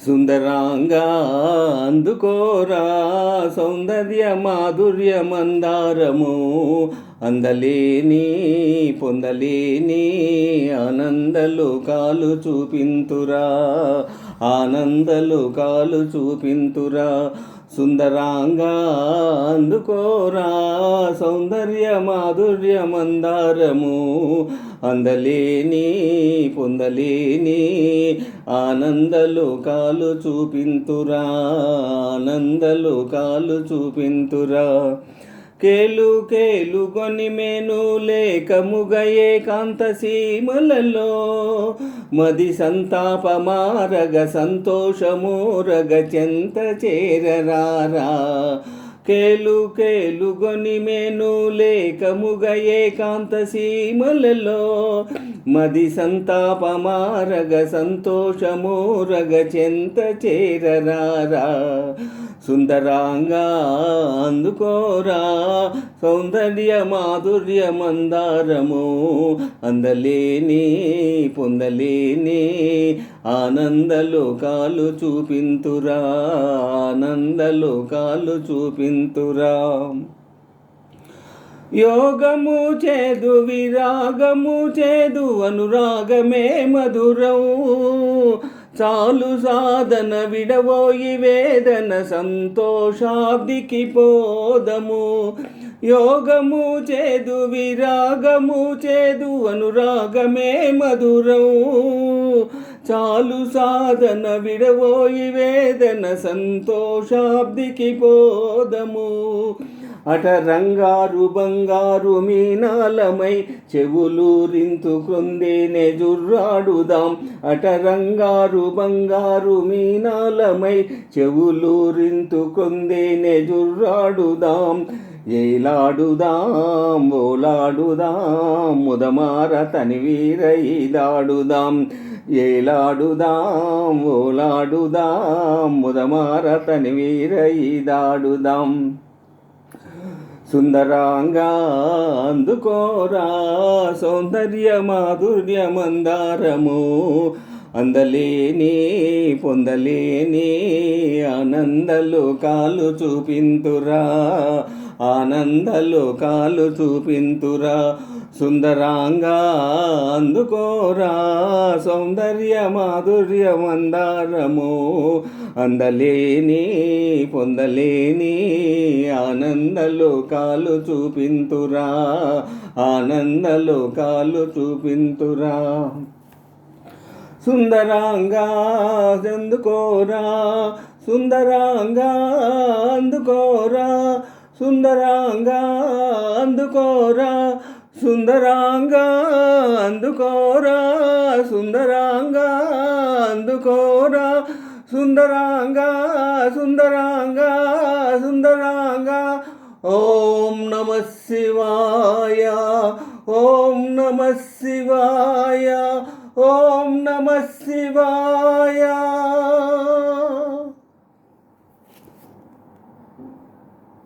సుందరాంగా అందుకోరా సౌందర్య మాధుర్య మందారము అందలేని పొందలేని ఆనందలోకాలు చూపింతురా ఆనందలోకాలు చూపింతురా సుందరాంగా అందుకోరా సౌందర్య మాధుర్య మందారము అందలేని పొందలేని ఆనందలోకాలు చూపింతురా ఆనందలోకాలు చూపింతురా కేలు కేలు కొని మేను లేకముగయే కాంత సీమలలో మది సంతాపమారగ సంతోషమూరగ చెంత చేరరారా కేలు కేలు గొని మేను లేకముగయే కాంత సీమలలో మది సంతాపమారగ సంతోషమూరగ చెంత చేరరారా సుందరాంగా అందుకోరా సౌందర్య మాధుర్య మందారము అందలేని పొందలేని ఆనందలోకాలు చూపింతురా ఆనందలోకాలు చూపింతురా యోగము చేదు విరాగము చేదు అనురాగమే మధురం చాలు సాధన విడవోయి వేదన సంతోషాబ్దికి పోదము యోగము చేదు విరాగము చేదు అనురాగమే మధురం చాలు సాధన విడవోయి వేదన సంతోషాబ్దికి పోదము అటరంగారు బంగారు మీనాలమై చెవులూరింతు క్రొందేనే జుర్రాడుదాం అటరంగారు బంగారు మీనాలమై చెవులూరింతు క్రొందేనే జుర్రాడుదాం ఏలాడుదాం ఓలాడుదాం ముదమార తనివీర ఈదాడుదాం ఏలాడుదాం ఓలాడుదాం ముదమార తనివీర ఈదాడుదాం సుందరాంగా అందుకోరా సౌందర్య మాధుర్య మందారము అందలేని పొందలేని ఆనందలోకాలు చూపింతురా ఆనందలోకాలు చూపింతురా సుందరాంగా అందుకోరా సౌందర్య మాధుర్య మందారము అందలేని పొందలేని ఆనందలోకాలు చూపింతురా ఆనందలోకాలు చూపింతురా సుందరాంగా అందుకోరా సుందరాంగా అందుకోరా సుందరాంగా అందుకోరా సుందరాంగా అందుకోరా సుందరాంగా అందుకోరా సుందరాంగా సుందరాంగా సుందరాంగా ఓం నమః శివాయ ఓం నమః శివాయ ఓం నమః శివాయ